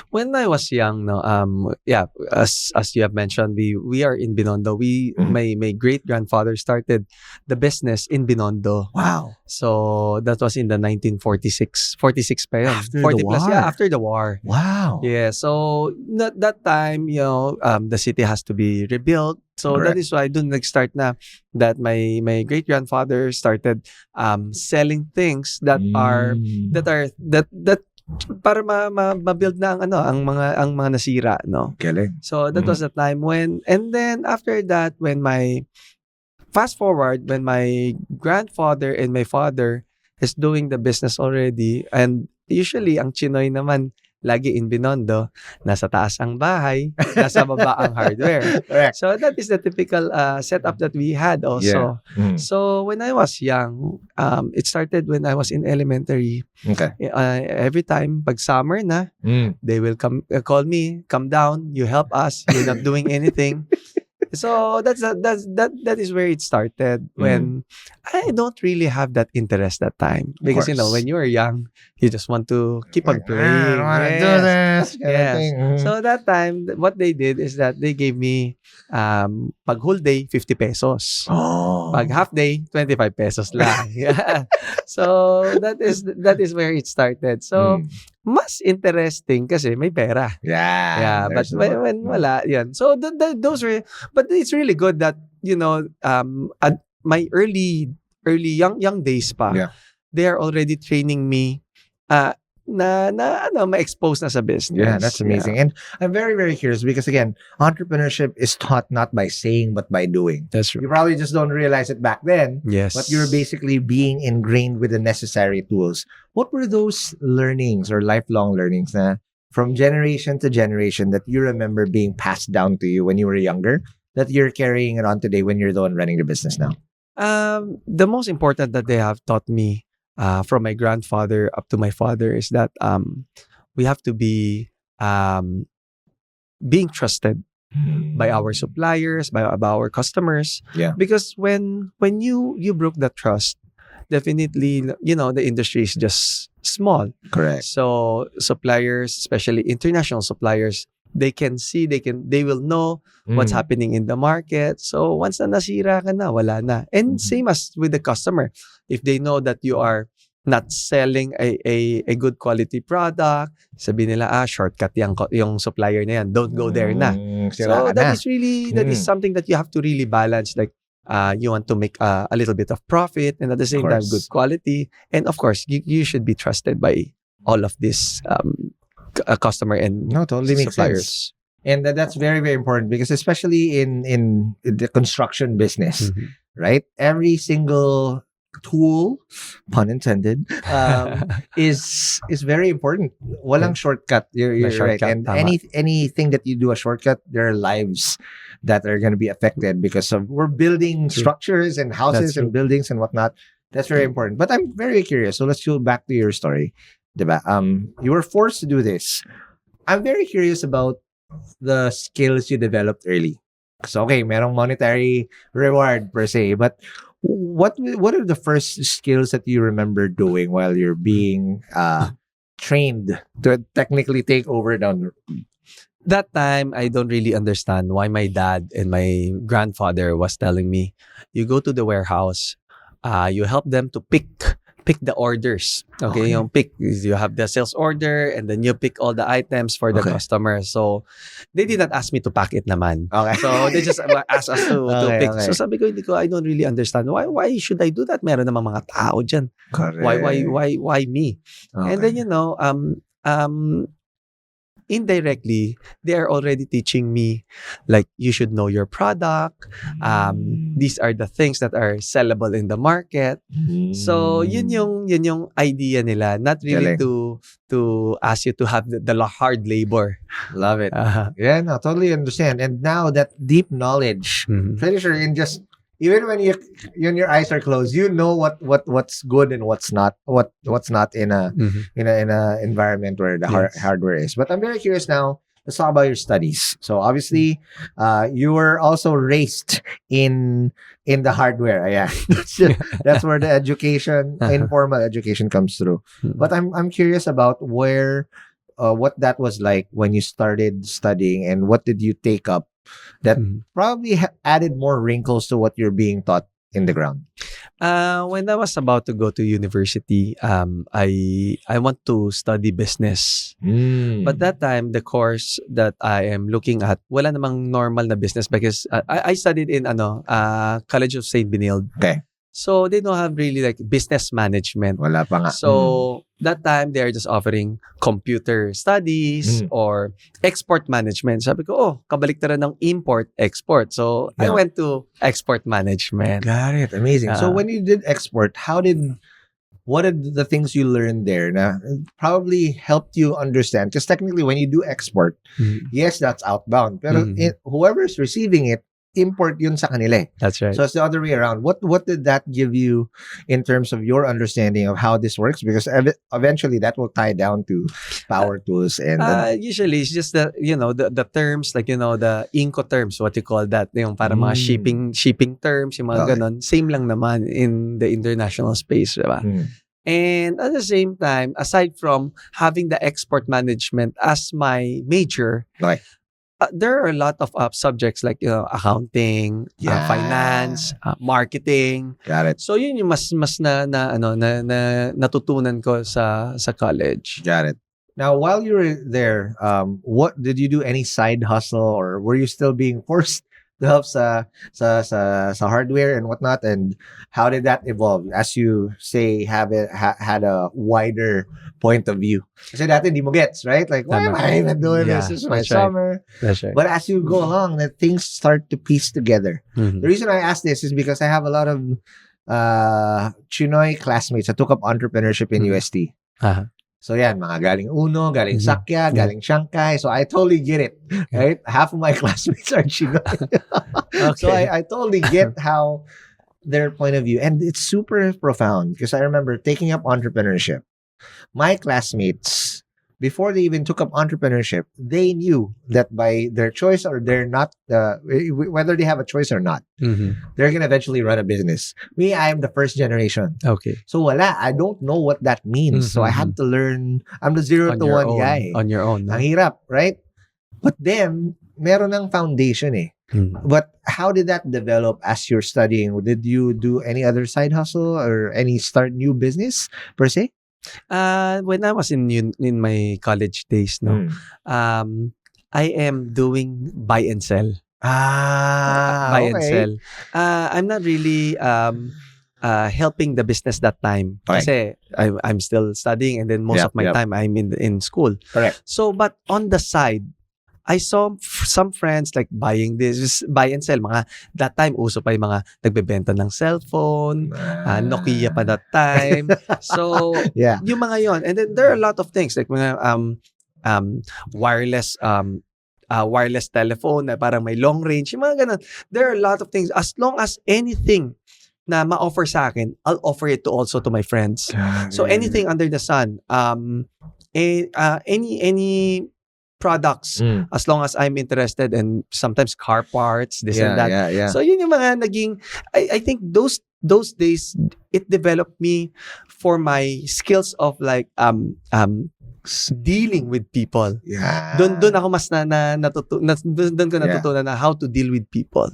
When I was young, no, yeah, as you have mentioned, we are in Binondo. My great grandfather started the business in Binondo. Wow. So that was in the 1946, 46 pa yun. After 40 the plus, war. yeah, after the war. Wow. Yeah, so that time, the city has to be rebuilt. So Correct. that is why dun nag-start na that my great grandfather started selling things that para ma-build na ang mga nasira, no. Galing. So that was the time when, and then after that, fast forward, when my grandfather and my father is doing the business already, and usually ang Chinoy naman lagi in Binondo, nasa taas ang bahay, nasa baba ang hardware. Correct. So that is the typical setup that we had also. Yeah. So when I was young, it started when I was in elementary. Okay. Every time, pag summer na, they will call me, come down, you help us, you're not doing anything. So that is where it started, when I don't really have that interest that time, because when you are young, you just want to keep on playing. I want to do this. Yes. So that time, what they did is that they gave me pag whole day 50 pesos. Oh. Pag half day 25 pesos lang. Yeah. So that is where it started. So mas interesting kasi may pera. Yeah. But when wala, yan. So those were, but it's really good that, at my early young days pa, they are already training me ma-expose na sa business. Yeah, that's amazing. And I'm very, very curious because, again, entrepreneurship is taught not by saying but by doing. That's true. You probably just don't realize it back then. Yes. But you're basically being ingrained with the necessary tools. What were those learnings or lifelong learnings na from generation to generation that you remember being passed down to you when you were younger, that you're carrying it on today when you're the one running the business now? The most important that they have taught me, from my grandfather up to my father, is that we have to be being trusted by our suppliers, by our customers. Yeah. Because when you broke that trust, definitely, the industry is just small. Correct. So suppliers, especially international suppliers, they will know what's happening in the market. So once na nasira ka na, wala na. And same as with the customer. If they know that you are not selling a good quality product, sabi nila, shortcut yung supplier na yan. Don't go there na. So that is something that you have to really balance. Like, you want to make a little bit of profit and at the same time good quality. And of course, you should be trusted by all of this customer and totally makes suppliers. Sense. And that's very, very important because especially in the construction business, right? Every single tool, pun intended, is very important. Walang shortcut. You're right. And anything that you do a shortcut, there are lives that are going to be affected because of we're building structures and houses and buildings and whatnot. That's very important. But I'm very curious. So let's go back to your story. Diba? You were forced to do this. I'm very curious about the skills you developed early. So, okay, merong monetary reward per se, but what are the first skills that you remember doing while you're being trained to technically take over down? That time, I don't really understand why my dad and my grandfather was telling me, you go to the warehouse, you help them to pick the orders. Okay, yung pick, you have the sales order and then you pick all the items for the customer. So, they did not ask me to pack it naman. Okay. So, they just asked us to pick. Okay. So, sabi ko, I don't really understand. Why should I do that? Meron namang mga tao dyan. Correct. Why me? Okay. And then, indirectly, they are already teaching me, like, you should know your product. These are the things that are sellable in the market. So, yun yung idea nila. Not really to ask you to have the hard labor. Love it. Yeah, no, totally understand. And now that deep knowledge, pretty sure in just even when your eyes are closed, you know what's good and what's not in a environment where the hardware is. But I'm very curious now. Let's talk about your studies. So obviously, you were also raised in the hardware. Yeah, that's where the education, informal education, comes through. But I'm curious about where what that was like when you started studying, and what did you take up that probably added more wrinkles to what you're being taught in the ground? When I was about to go to university, I want to study business. But that time, the course that I am looking at, wala namang normal na business because I studied in College of St. Benilde. Okay. So they don't have really like business management. Wala pa nga. So that time they are just offering computer studies or export management. Sabi ko, oh, kabaliktaran ng import-export. So I went to export management. Got it. Amazing. So when you did export, what are the things you learned there na probably helped you understand? Because technically when you do export, yes, that's outbound. Pero whoever's receiving it, import yun sa kanila. That's right. So it's the other way around. What did that give you in terms of your understanding of how this works? Because eventually that will tie down to power tools and usually it's just the terms, like the Incoterms, what you call that, yung para mga shipping terms, yung mga ganon, same lang naman in the international space, diba? And at the same time, aside from having the export management as my major, there are a lot of subjects like accounting, finance, marketing. Got it. So yun yung mas na natutunan ko sa college. Got it. Now, while you were there, what did you do? Any side hustle, or were you still being forced to help sa hardware and whatnot? And how did that evolve as you say had a wider point of view? Kasi dati hindi mo gets, right? Like, why am I even doing this? This is my summer. That's right. But as you go along, that things start to piece together. The reason I ask this is because I have a lot of Chinoy classmates that took up entrepreneurship in UST. So yan, mga galing Uno, galing Sakya, galing Shanghai. So I totally get it, right? Half of my classmates are Chinoy. So I totally get how their point of view. And it's super profound because I remember taking up entrepreneurship. My classmates, before they even took up entrepreneurship, they knew that by their choice or they're not, whether they have a choice or not, they're going to eventually run a business. Me, I am the first generation. Okay. So I don't know what that means. So I had to learn. I'm the 0 to 1 guy. On your own. Ang hirap, right? But then, meron ng foundation eh. But how did that develop as you're studying? Did you do any other side hustle or any start new business per se? When I was in my college days, I am doing buy and sell. Buy and sell. I'm not really helping the business that time. Kasi I'm still studying, and then most of my time I'm in school. Correct. So, but on the side, I saw some friends like buying this, buy and sell. That time, uso pa yung mga nagbebenta ng cellphone, Nokia pa that time. So, yung mga yon. And then there are a lot of things like mga wireless telephone na parang may long range, yung mga ganun. There are a lot of things. As long as anything na ma-offer sa akin, I'll offer it also to my friends. So anything under the sun, any products, as long as I'm interested, and sometimes car parts, this and that. So yun yung mga naging, I think those days, it developed me for my skills of like dealing with people. Doon ako mas natutunan na how to deal with people.